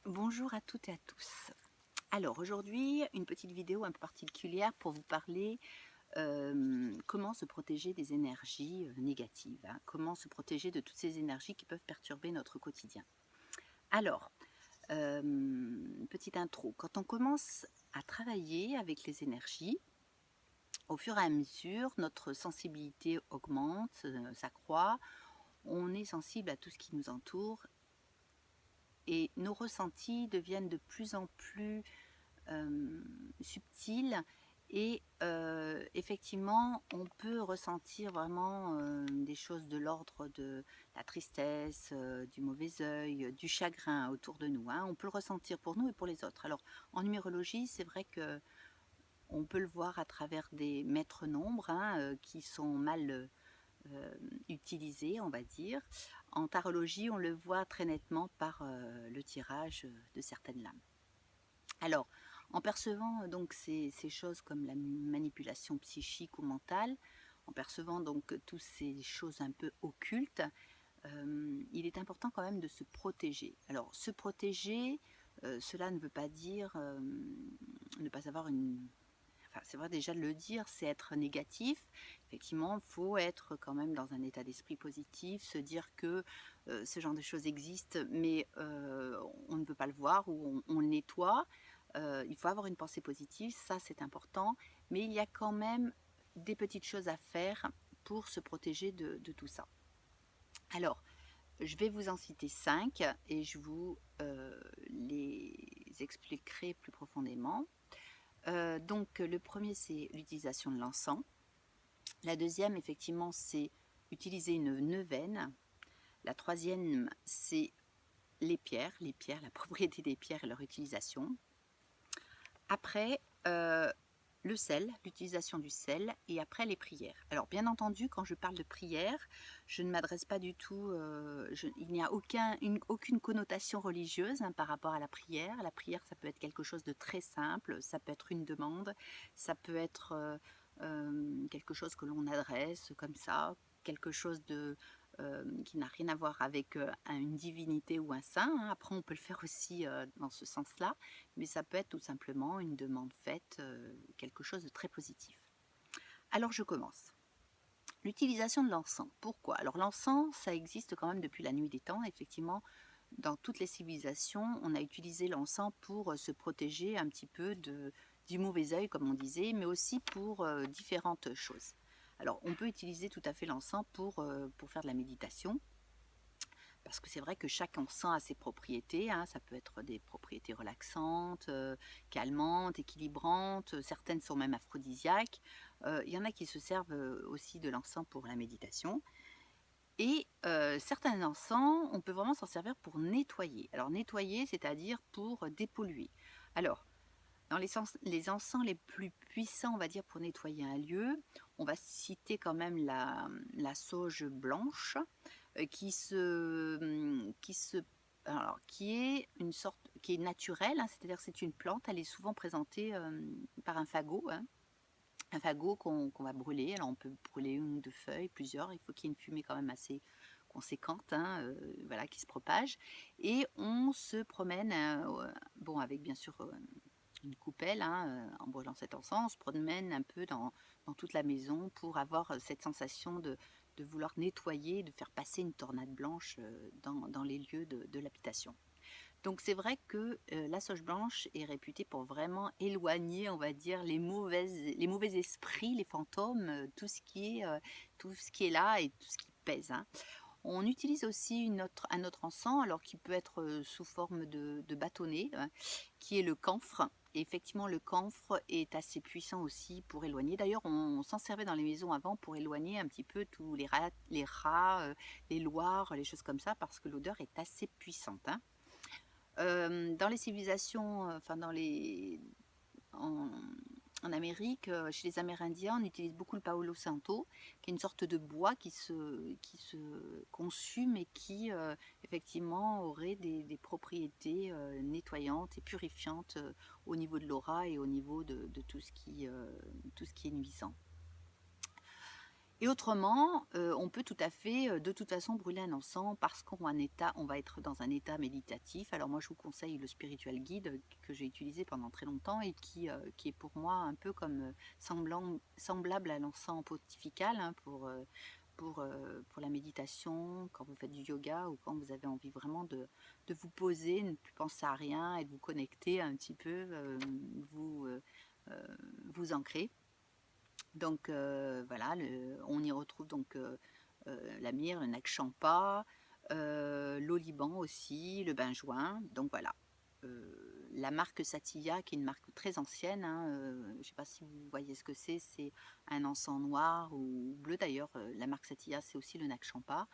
Bonjour à toutes et à tous. Alors aujourd'hui, une petite vidéo un peu particulière pour vous parler comment se protéger des énergies négatives, hein. Comment se protéger de toutes ces énergies qui peuvent perturber notre quotidien. Alors, petite intro, quand on commence à travailler avec les énergies, au fur et à mesure, notre sensibilité augmente, s'accroît, on est sensible à tout ce qui nous entoure et nos ressentis deviennent de plus en plus subtil et effectivement, on peut ressentir vraiment, des choses de l'ordre de la tristesse, du mauvais œil, du chagrin autour de nous, hein. On peut le ressentir pour nous et pour les autres. Alors, en numérologie, c'est vrai que on peut le voir à travers des maîtres nombres, hein, qui sont mal, utilisés, on va dire. En tarologie, on le voit très nettement par, le tirage, de certaines lames. Alors, en percevant donc ces choses comme la manipulation psychique ou mentale, en percevant donc toutes ces choses un peu occultes, il est important quand même de se protéger. Alors, se protéger, cela ne veut pas dire ne pas avoir une... Enfin, c'est vrai déjà de le dire, c'est être négatif. Effectivement, il faut être quand même dans un état d'esprit positif, se dire que ce genre de choses existent, mais on ne peut pas le voir ou on le nettoie. Il faut avoir une pensée positive, ça c'est important, mais il y a quand même des petites choses à faire pour se protéger de tout ça. Alors, je vais vous en citer 5 et je vous les expliquerai plus profondément. Donc le premier, c'est l'utilisation de l'encens. La deuxième, effectivement, c'est utiliser une neuvaine. La troisième, c'est les pierres, la propriété des pierres et leur utilisation. Après, le sel, l'utilisation du sel et après les prières. Alors bien entendu, quand je parle de prière, je ne m'adresse pas du tout, il n'y a aucune connotation religieuse, hein, par rapport à la prière. La prière, ça peut être quelque chose de très simple, ça peut être une demande, ça peut être quelque chose que l'on adresse comme ça, quelque chose de, qui n'a rien à voir avec une divinité ou un saint, hein. Après, on peut le faire aussi dans ce sens-là, mais ça peut être tout simplement une demande faite, quelque chose de très positif. Alors je commence. L'utilisation de l'encens. Pourquoi? Alors l'encens, ça existe quand même depuis la nuit des temps. Effectivement, dans toutes les civilisations, on a utilisé l'encens pour se protéger un petit peu du mauvais œil, comme on disait, mais aussi pour différentes choses. Alors on peut utiliser tout à fait l'encens pour faire de la méditation. Parce que c'est vrai que chaque encens a ses propriétés, hein. Ça peut être des propriétés relaxantes, calmantes, équilibrantes, certaines sont même aphrodisiaques. Il y en a qui se servent aussi de l'encens pour la méditation. Et certains encens, on peut vraiment s'en servir pour nettoyer. Alors nettoyer, c'est-à-dire pour dépolluer. Alors, dans les encens les plus puissants, on va dire, pour nettoyer un lieu, on va citer quand même la sauge blanche, qui est une sorte, qui est naturelle, hein, c'est-à-dire que c'est une plante, elle est souvent présentée par un fagot, hein, un fagot qu'on va brûler. Alors on peut brûler une ou deux feuilles, plusieurs, il faut qu'il y ait une fumée quand même assez conséquente, hein, voilà, qui se propage. Et on se promène, bon, avec bien sûr une coupelle, hein, en brûlant cet encens, on se promène un peu dans toute la maison pour avoir cette sensation de vouloir nettoyer, de faire passer une tornade blanche dans les lieux de l'habitation. Donc c'est vrai que la sauge blanche est réputée pour vraiment éloigner, on va dire, les mauvais esprits, les fantômes, tout ce qui est là et tout ce qui pèse, hein. On utilise aussi un autre encens, alors qui peut être sous forme de bâtonnet, qui est le camphre. Et effectivement, le camphre est assez puissant aussi pour éloigner. D'ailleurs, on s'en servait dans les maisons avant pour éloigner un petit peu tous les rats, les loirs, les choses comme ça, parce que l'odeur est assez puissante, hein. Dans les civilisations, enfin en en Amérique, chez les Amérindiens, on utilise beaucoup le Palo Santo, qui est une sorte de bois qui se consume et qui, effectivement aurait des propriétés, nettoyantes et purifiantes, au niveau de l'aura et au niveau de tout ce qui est nuisant. Et autrement, on peut tout à fait, de toute façon brûler un encens parce on va être dans un état méditatif. Alors moi je vous conseille le spiritual guide, que j'ai utilisé pendant très longtemps et qui est pour moi un peu comme, semblable à l'encens pontifical, hein, pour la méditation, quand vous faites du yoga ou quand vous avez envie vraiment de vous poser, ne plus penser à rien et de vous connecter un petit peu, vous ancrer. Donc voilà, on y retrouve donc la myrrhe, le nag champa, l'oliban aussi, le benjoin. Donc voilà. La marque Satya, qui est une marque très ancienne, hein, je ne sais pas si vous voyez ce que c'est un encens noir ou bleu d'ailleurs. La marque Satya, c'est aussi le nag champa.